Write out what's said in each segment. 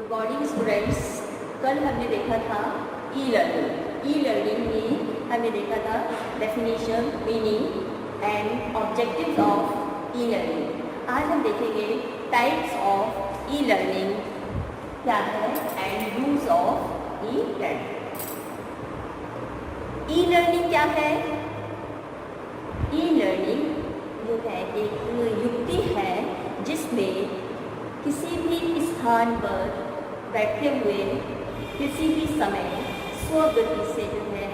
Good morning students. कल हमने देखा था ई लर्निंग। ई लर्निंग में हमने देखा था definition, meaning and objectives of e learning. आज हम देखेंगे टाइप्स ऑफ ई लर्निंग क्या है and use of e learning. E learning क्या है? ई लर्निंग जो है एक युक्ति है जिसमें किसी भी स्थान पर बैठे हुए किसी भी समय स्वगति से जो है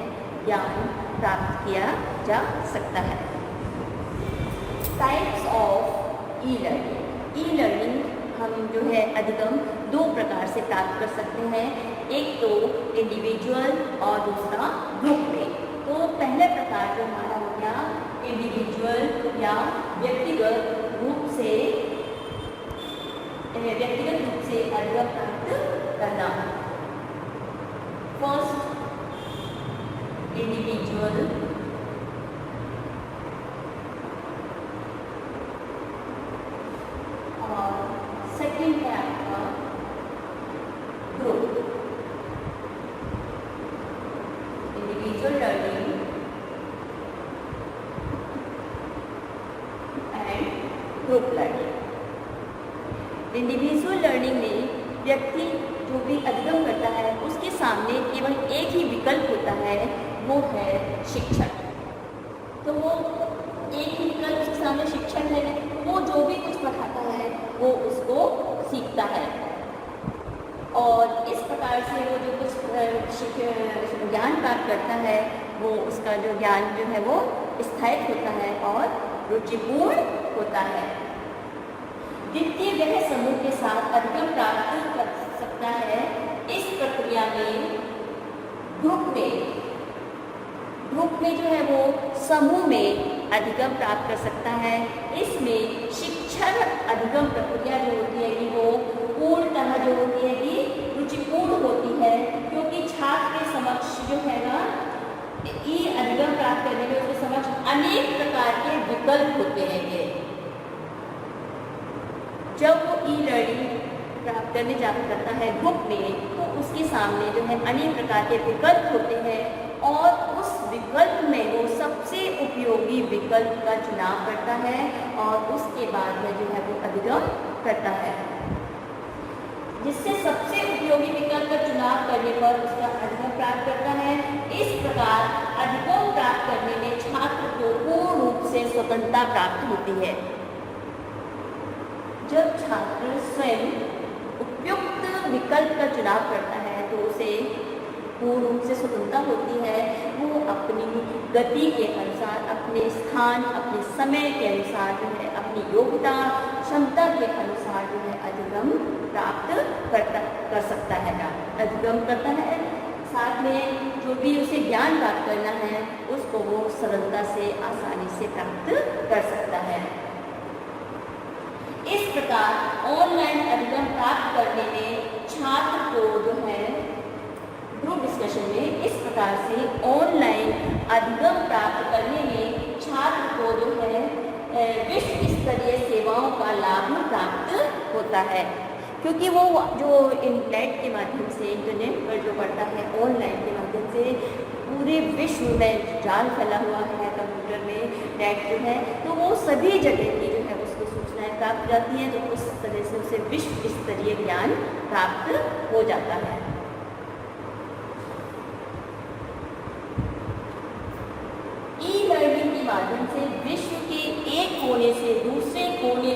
ज्ञान प्राप्त किया जा सकता है। Types of e learning. E learning हम जो है अधिगम दो प्रकार से प्राप्त कर सकते हैं, एक तो इंडिविजुअल और दूसरा ग्रुप में। तो पहला प्रकार जो हमारा हो गया इंडिविजुअल या व्यक्तिगत रूप से अधिगम प्राप्त करना। फर्स्ट इंडिविजुअल और सेकंड है आपका group. Individual learning and group learning. Individual learning में व्यक्ति जो भी अधिगम करता है उसके सामने केवल एक ही विकल्प होता है, वो है शिक्षण। तो वो एक ही विकल्प उसके सामने शिक्षण है, वो जो भी कुछ पढ़ाता है वो उसको सीखता है और इस प्रकार से वो जो कुछ ज्ञान प्राप्त करता है वो उसका जो ज्ञान जो है वो स्थायी होता है और रुचिपूर्ण होता है। द्वितीय वह समूह के साथ अधिगम प्राप्त कर सकता है। इस प्रक्रिया में ग्रुप में जो है वो समूह में अधिगम प्राप्त कर सकता है। इसमें शिक्षण अधिगम प्रक्रिया जो होती है कि वो पूर्णतः जो होती है कि रुचिपूर्ण होती है, क्योंकि छात्र के समक्ष जो है ना ये अधिगम प्राप्त करने में उसके समक्ष अनेक प्रकार के विकल्प होते हैं। जब वो ई लर्निंग प्राप्त करने करता है ग्रुप में तो उसके सामने जो है अनेक प्रकार के विकल्प होते हैं और उस विकल्प में वो सबसे उपयोगी विकल्प का चुनाव करता है और उसके बाद में जो है वो अधिगम करता है। जिससे सबसे उपयोगी विकल्प का चुनाव करने पर उसका अधिगम प्राप्त करता है। इस प्रकार अधिगम प्राप्त करने में छात्र को पूर्ण रूप से स्वतंत्रता प्राप्त होती है। जब छात्र स्वयं उपयुक्त विकल्प का चुनाव करता है तो उसे पूर्ण रूप से स्वतंत्रता होती है। वो अपनी गति के अनुसार, अपने स्थान, अपने समय के अनुसार जो है अपनी योग्यता क्षमता के अनुसार जो है अधिगम प्राप्त कर सकता है, अधिगम करता है। साथ में जो भी उसे ज्ञान प्राप्त करना है उसको वो सरलता से आसानी से प्राप्त कर सकता है। इस प्रकार ऑनलाइन अधिगम प्राप्त करने में छात्र को जो है ग्रुप डिस्कशन में इस प्रकार से ऑनलाइन अधिगम प्राप्त करने में छात्र को जो है विश्व स्तरीय सेवाओं का लाभ प्राप्त होता है, क्योंकि वो जो इंटरनेट के माध्यम से इंटरनेट पर जो पढ़ता है ऑनलाइन के माध्यम से पूरे विश्व में जाल फैला हुआ है कंप्यूटर में नेट जो है, तो वो सभी जगह की जो है उसको सूचनाएं प्राप्त जाती हैं, तो उस तरह से उसे विश्व स्तरीय ज्ञान प्राप्त हो जाता है। ई लर्निंग के माध्यम से विश्व के एक कोने से दूसरे कोने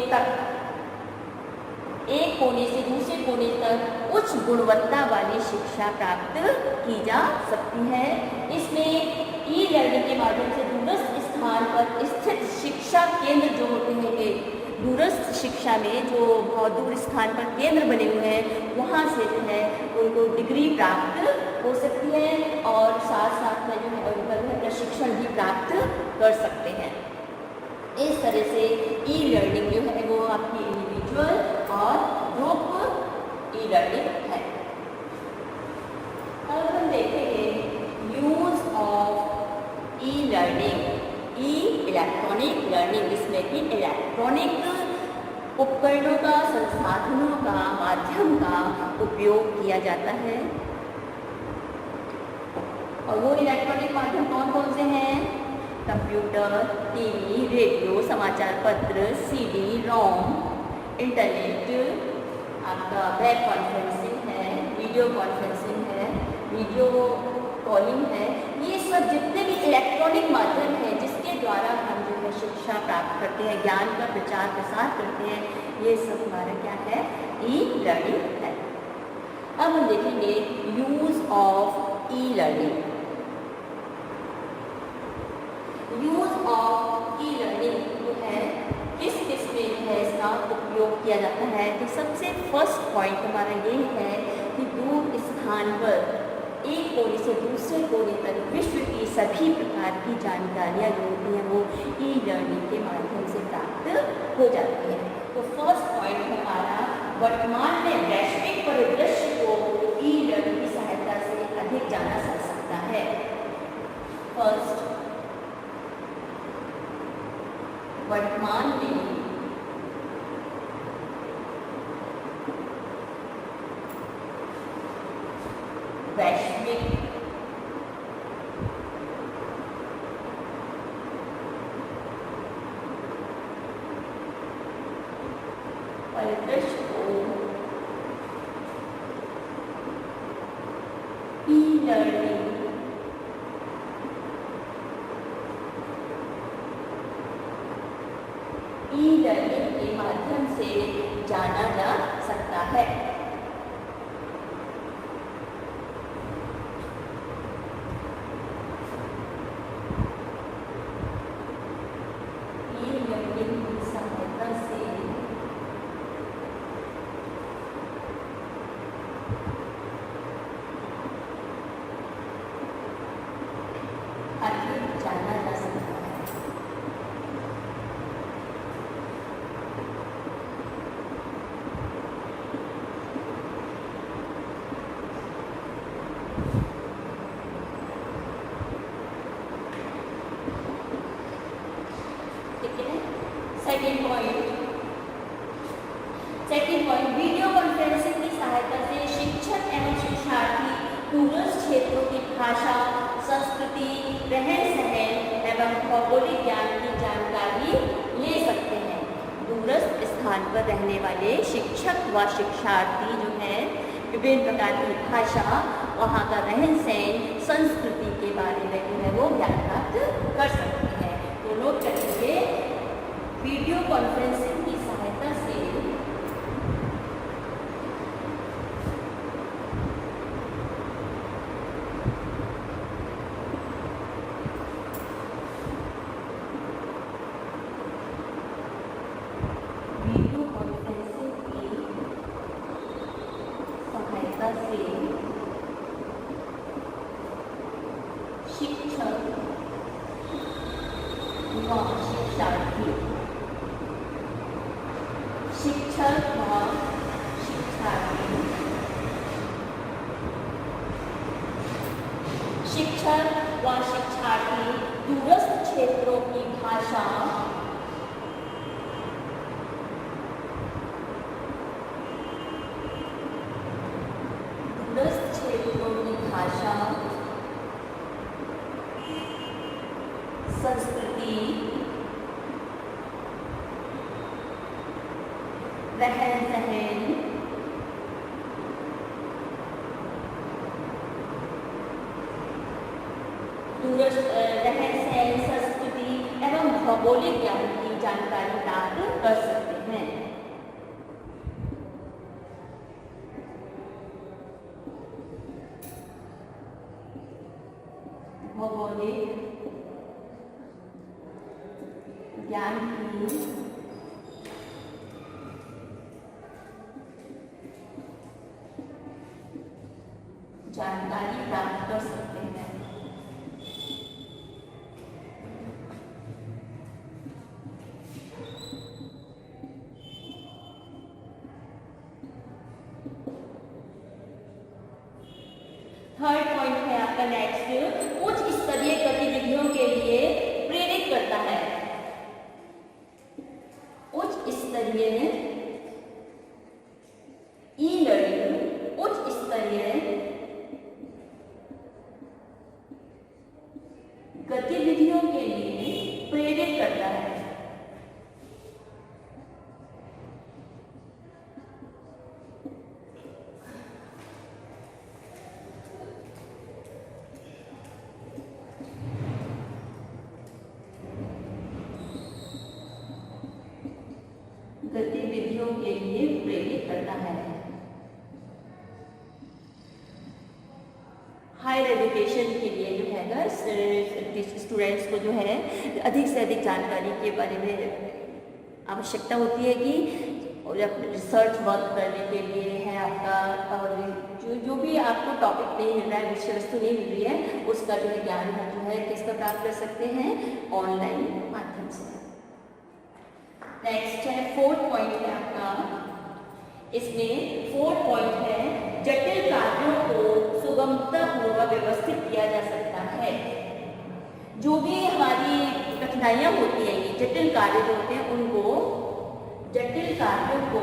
तक उच्च गुणवत्ता वाली शिक्षा प्राप्त की जा सकती है। इसमें ई लर्निंग के माध्यम से दूरस्थ स्थान पर स्थित शिक्षा केंद्र जो होते हैं कि दूरस्थ शिक्षा में जो बहुत दूर स्थान पर केंद्र बने हुए हैं वहाँ से जो है उनको डिग्री प्राप्त हो सकती है और साथ साथ में जो है उनका प्रशिक्षण भी प्राप्त कर सकते हैं। इस तरह से ई लर्निंग जो है वो आपकी इंडिविजुअल और ग्रुप ई लर्निंग है। अब हम देखेंगे use of e learning. E electronic learning, जिसमें कि इलेक्ट्रॉनिक उपकरणों का, संसाधनों का, माध्यम का उपयोग किया जाता है। और वो इलेक्ट्रॉनिक माध्यम कौन कौन से हैं? कंप्यूटर, टीवी, रेडियो, समाचार पत्र, सीडी, रोम, इंटरनेट, आपका वेब कॉन्फ्रेंसिंग है, वीडियो कॉन्फ्रेंसिंग है, वीडियो कॉलिंग है। ये सब जितने भी इलेक्ट्रॉनिक माध्यम हैं जिसके द्वारा हम जो है शिक्षा प्राप्त करते हैं, ज्ञान का प्रचार प्रसार करते हैं, ये सब हमारा क्या है? ई लर्निंग है। अब हम देखेंगे use of e learning. Use of e learning जो है किस किस में जो है इसका उपयोग किया जाता है? तो सबसे फर्स्ट पॉइंट हमारा ये है कि दूर स्थान पर एक कोने से दूसरे कोने तक विश्व की सभी प्रकार की जानकारियाँ जो होती हैं वो ई लर्निंग के माध्यम से प्राप्त हो जाती है। तो फर्स्ट पॉइंट हमारा वर्तमान में वैश्विक परिदृश्य को ई लर्निंग की सहायता से अधिक जाना जा सकता है। फर्स्ट, वर्तमान में वैश्विक परिदृश्य को ई लर्निंग के माध्यम से जाना जा सकता है। ई लर्निंग की सहायता से अधिक जाना जा सकता है। सेकेंड पॉइंट, वीडियो कॉन्फ्रेंसिंग की सहायता से शिक्षक एवं शिक्षार्थी दूरस्थ क्षेत्रों की भाषा, संस्कृति, रहन सहन एवं भौगोलिक ज्ञान की जानकारी ले सकते हैं। दूरस्थ स्थान पर रहने वाले शिक्षक व शिक्षार्थी जो हैं विभिन्न प्रकार की भाषा, वहाँ का रहन सहन, संस्कृति के बारे में जो है वो ज्ञान प्राप्त कर सकते हैं। तो नोट करेंगे, वीडियो कॉन्फ्रेंसिंग की सहायता से शिक्षक व शिक्षार्थी दूरस्थ क्षेत्रों की भाषा, संस्कृति, रहन सहन, रहन सहन, संस्कृति एवं भौगोलिक ज्ञान की जानकारी प्राप्त कर सकते हैं। भौगोलिक ज्ञान की जानकारी प्राप्त कर सकते हैं। थर्ड पॉइंट है आपका नेक्स्ट, उच्च स्तरीय गतिविधियों के लिए प्रेरित करता है। उच्च स्तरीय प्रेरित करता है। गतिविधियों के लिए प्रेरित करता है। हायर एजुकेशन के लिए जो है ना स्टूडेंट्स को जो है अधिक से अधिक जानकारी के बारे में आवश्यकता होती है कि और अपने रिसर्च वर्क करने के लिए है आपका, और जो भी आपको टॉपिक नहीं मिल रहा है, विषय वस्तु नहीं मिल रही है, उसका जो है ज्ञान हम जो है किस पर प्राप्त कर सकते हैं, ऑनलाइन माध्यम से। नेक्स्ट है 4th पॉइंट है आपका, इसमें 4th पॉइंट है जटिल कार्यों को सुगमतापूर्वक व्यवस्थित किया जा सकता है। जो भी हमारी कठिनाइयां होती हैं, ये जटिल कार्य जो होते हैं उनको, जटिल कार्यों को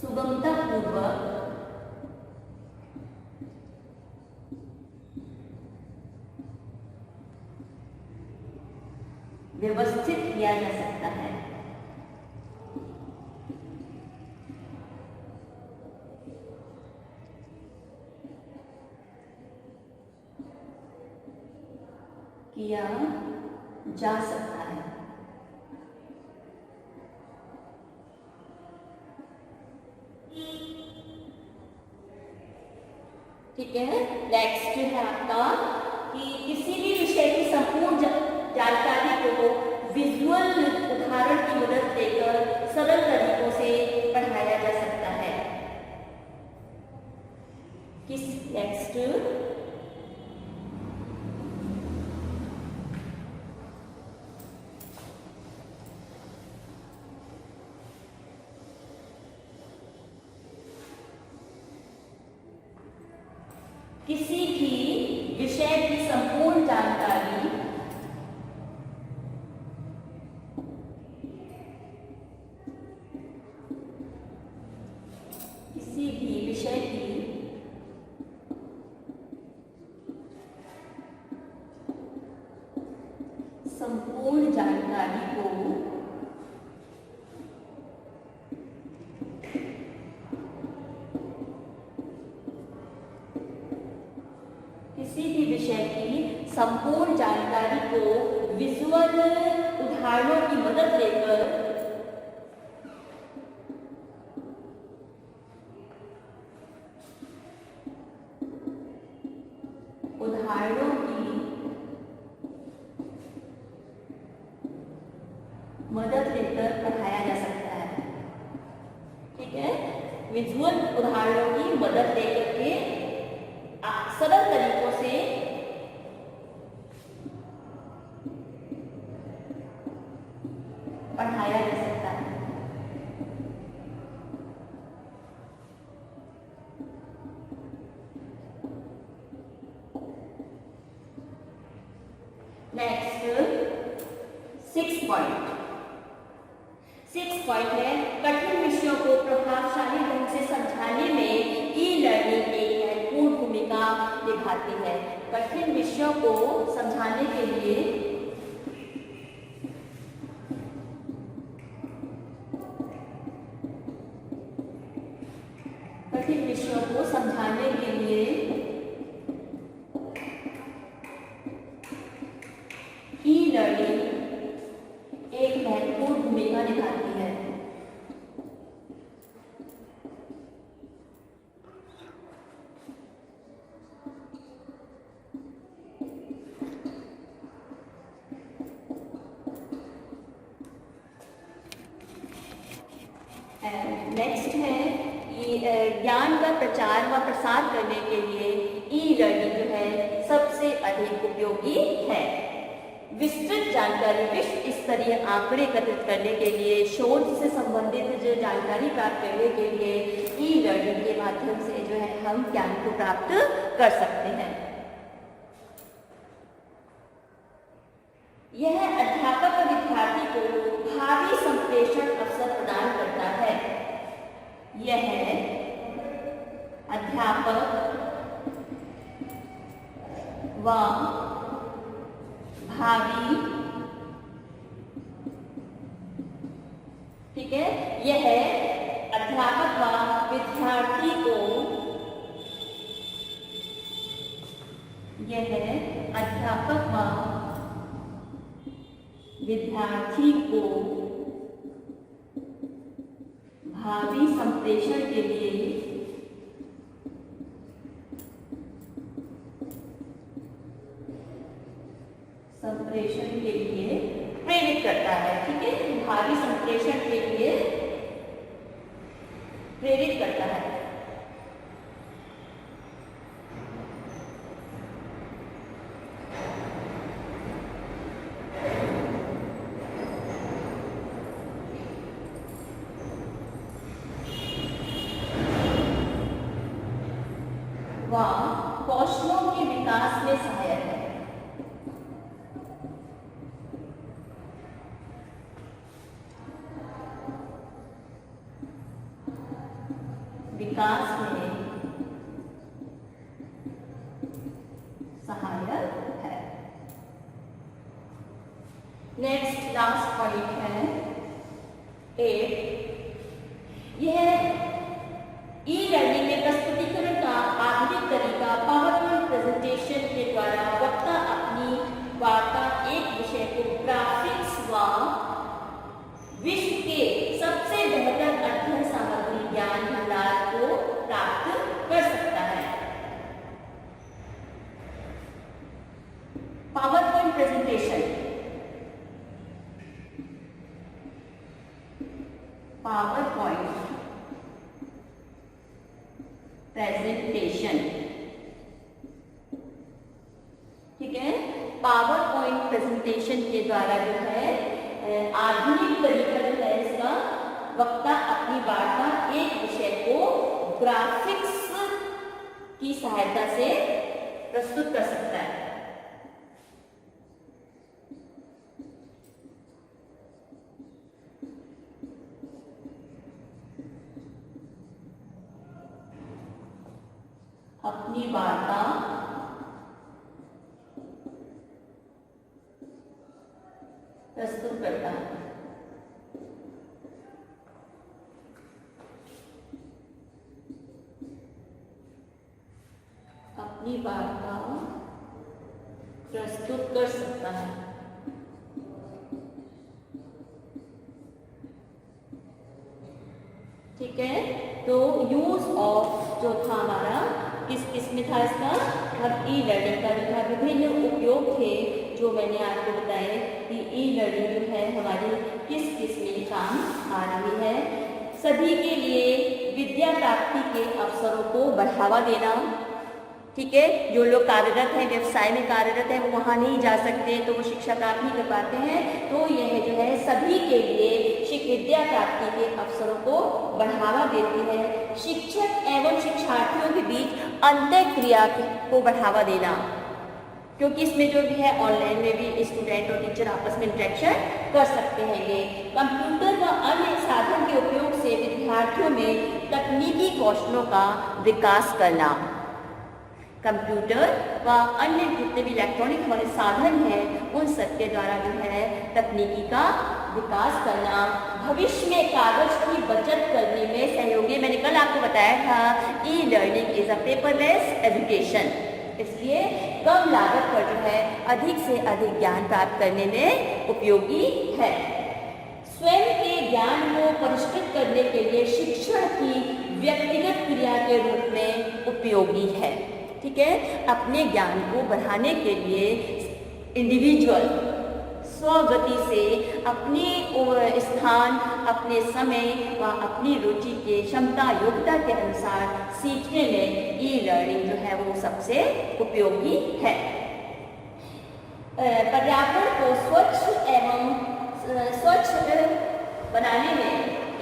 सुगमतापूर्वक व्यवस्थित किया जा सकता है। किया जा सकता है। ठीक है। नेक्स्ट है आपका कि किसी भी विषय की संपूर्ण जानकारी को विजुअल उदाहरण की मदद लेकर सरल तरीकों से पढ़ाया जा सकता है। किस नेक्स्ट किसी भी विषय की संपूर्ण जानकारी किसी भी विषय की संपूर्ण जानकारी को किसी भी विषय की संपूर्ण जानकारी को विजुअल उदाहरणों की मदद लेकर पढ़ाया जा सकता है। ठीक है, विजुअल उदाहरणों की मदद लेकर के सरल तरीकों से पढ़ाया जा सकता है। Next 6th point. 6th point है कठिन विषयों को प्रभावशाली ढंग से समझाने में ई लर्निंग एक महत्वपूर्ण भूमिका निभाती है। कठिन विषयों को समझाने के लिए ई लर्निंग एक महत्वपूर्ण भूमिका निभाती है। नेक्स्ट है ज्ञान का प्रचार व प्रसार करने के लिए ई लर्निंग जो है सबसे अधिक उपयोगी है। विस्तृत जानकारी, विश्व स्तरीय आंकड़े एकत्रित करने के लिए, शोध से संबंधित जो जानकारी प्राप्त करने के लिए ई लर्निंग के माध्यम से जो है हम ज्ञान को प्राप्त कर सकते हैं। यह अध्यापक और विद्यार्थी को भावी संप्रेषण अवसर प्रदान करता है। यह अध्यापक व भावी, ठीक है, यह अध्यापक व विद्यार्थी को, यह अध्यापक व विद्यार्थी को भावी संप्रेषण के लिए प्रेरित करता है। ठीक है, भावी संप्रेषण के लिए प्रेरित करता है। वह कौशलों के विकास में सहायक है। विकास में सहायक है। नेक्स्ट लास्ट पॉइंट है 8। यह ई लर्निंग में प्रस्तुतिकरण का आधुनिक तरीका पावर पॉइंट प्रेजेंटेशन के द्वारा वक्ता अपनी वार्ता एक विषय को ग्राफिक्स व विश्व के सबसे बेहतर अध्ययन सामग्री ज्ञान भंडार को प्राप्त कर सकता है। Power point presentation, power point presentation, ठीक है, पावर पॉइंट प्रेजेंटेशन के द्वारा जो है आधुनिक तरीका जो है इसका, वक्ता अपनी वार्ता एक विषय को ग्राफिक्स की सहायता से प्रस्तुत कर सकता है। अपनी वार्ता प्रस्तुत करता है। अपनी वार्ता प्रस्तुत कर सकता है। ठीक है, तो यूज ऑफ जो था हमारा किस में था इसका, हम ई लर्निंग का जो था विभिन्न उपयोग थे जो मैंने आपको बताए कि ई लर्निंग जो है हमारी किस में काम आ रही है। सभी के लिए विद्या प्राप्ति के अवसरों को बढ़ावा देना। ठीक है, जो लोग कार्यरत हैं, व्यवसाय में कार्यरत हैं, वो वहाँ नहीं जा सकते तो वो शिक्षा प्राप्त नहीं कर पाते हैं, तो यह जो है सभी के लिए विद्या प्राप्ति के अवसरों को बढ़ावा देती है। शिक्षक एवं शिक्षार्थियों के बीच अंतःक्रिया को बढ़ावा देना, क्योंकि इसमें जो भी है ऑनलाइन में भी स्टूडेंट और टीचर आपस में इंटरेक्शन कर सकते हैं। ये कंप्यूटर व अन्य साधन के उपयोग से विद्यार्थियों में तकनीकी कौशलों का विकास करना। कंप्यूटर व अन्य जितने भी इलेक्ट्रॉनिक हमारे साधन हैं उन सब के द्वारा जो है तकनीकी का विकास करना। भविष्य में कागज की बचत करने में सहयोगी। मैंने कल आपको बताया था e learning is a paperless education, इसलिए कम लागत पर जो है अधिक से अधिक ज्ञान प्राप्त करने में उपयोगी है। स्वयं के ज्ञान को परिष्कृत करने के लिए शिक्षण की व्यक्तिगत क्रिया के रूप में उपयोगी है। ठीक है, अपने ज्ञान को बढ़ाने के लिए इंडिविजुअल स्वगति से अपने स्थान, अपने समय व अपनी रुचि के क्षमता योग्यता के अनुसार सीखने में ई लर्निंग जो है वो सबसे उपयोगी है। पर्यावरण को स्वच्छ बनाने में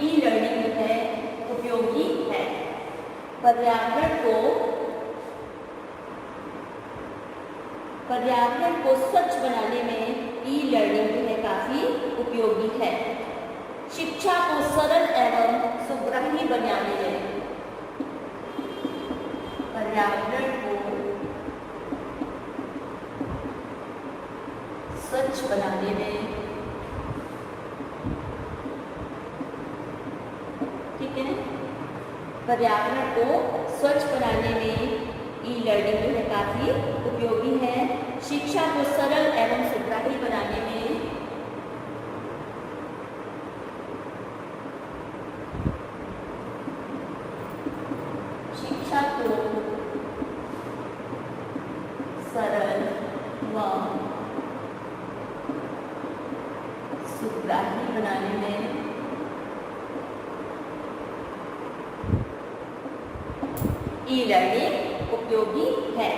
ई लर्निंग जो है उपयोगी है। पर्यावरण को स्वच्छ बनाने में ई लर्निंग जो है काफी उपयोगी है। शिक्षा को सरल एवं सुग्राही बनाने में पर्यावरण को स्वच्छ बनाने में, ठीक है, पर्यावरण को स्वच्छ बनाने में ई लर्निंग जो है काफ़ी उपयोगी है। शिक्षा को सरल एवं सुग्राही बनाने में, शिक्षा को सरल व सुग्राही बनाने में ई लर्निंग उपयोगी है।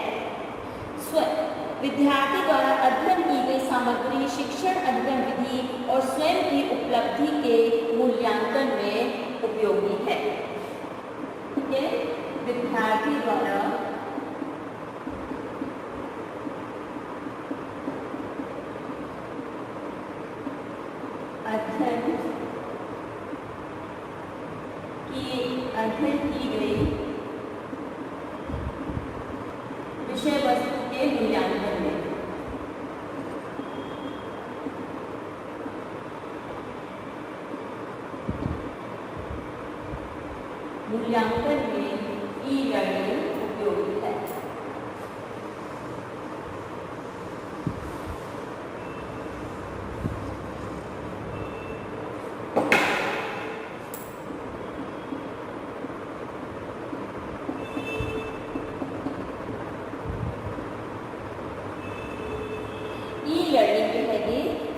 विद्यार्थी द्वारा अध्ययन की गई सामग्री शिक्षण अध्ययन विधि और स्वयं की उपलब्धि के मूल्यांकन में उपयोगी है। ठीक है, विद्यार्थी द्वारा अध्ययन की गई विषय वस्तु के मूल्यांकन में, ई लर्निंग उपयोगी है।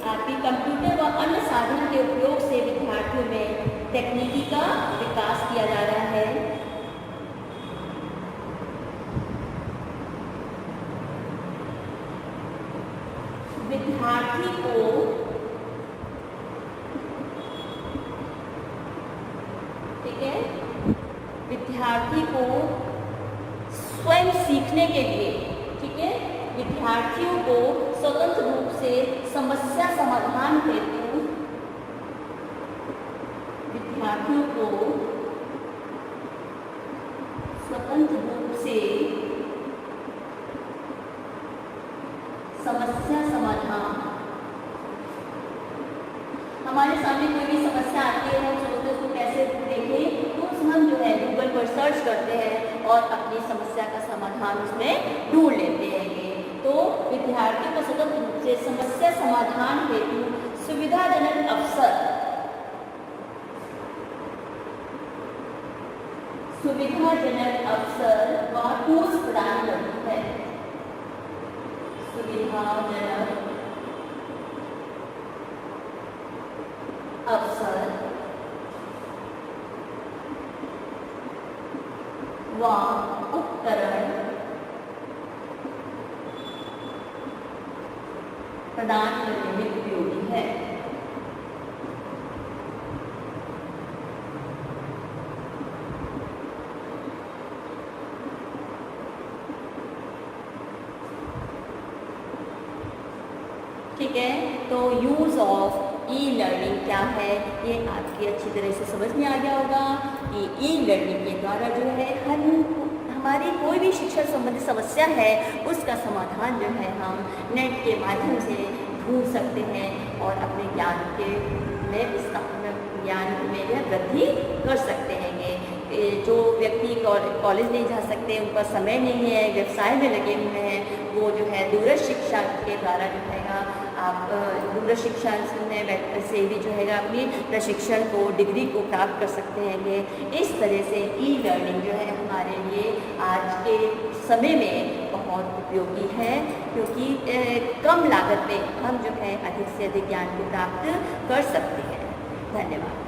आपके कंप्यूटर व अन्य साधन के उपयोग से विद्यार्थियों में तकनीकी का विकास किया जा रहा है। विद्यार्थी को ठीक है, विद्यार्थी को स्वयं सीखने के लिए, ठीक है, विद्यार्थियों को स्वतंत्र रूप से समस्या समाधान हेतु, विद्यार्थियों को स्वतंत्र रूप से समस्या समाधान, हमारे सामने कोई भी समस्या आती है, हम सोचते हैं उसको कैसे देखें, तो हम जो है गूगल पर सर्च करते हैं और अपनी समस्या का समाधान उसमें ढूंढ लेते हैं। तो विद्यार्थियों को स्वतंत्र रूप से समस्या समाधान हेतु सुविधाजनक अवसर, व टूल्स प्रदान करती है। सुविधाजनक अवसर व उपकरण प्रदान करने में उपयोगी है। ठीक है, तो यूज ऑफ ई लर्निंग क्या है ये आपकी अच्छी तरह से समझ में आ गया होगा कि ई लर्निंग के द्वारा जो है हमारी कोई भी शिक्षा संबंधी समस्या है उसका समाधान जो है हम नेट के माध्यम से ढूंढ सकते हैं और अपने ज्ञान के ज्ञान में जो वृद्धि कर सकते हैं। जो व्यक्ति कॉलेज नहीं जा सकते, उनका समय नहीं है, व्यवसाय में लगे हुए हैं, वो जो है दूरस्थ शिक्षा के द्वारा जो है आप दूरस्थ शिक्षा से भी जो है अपनी प्रशिक्षण को, डिग्री को प्राप्त कर सकते हैं। इस तरह से ई लर्निंग जो है हमारे लिए आज के समय में बहुत उपयोगी है, क्योंकि कम लागत में हम जो है अधिक से अधिक ज्ञान को प्राप्त कर सकते हैं। धन्यवाद।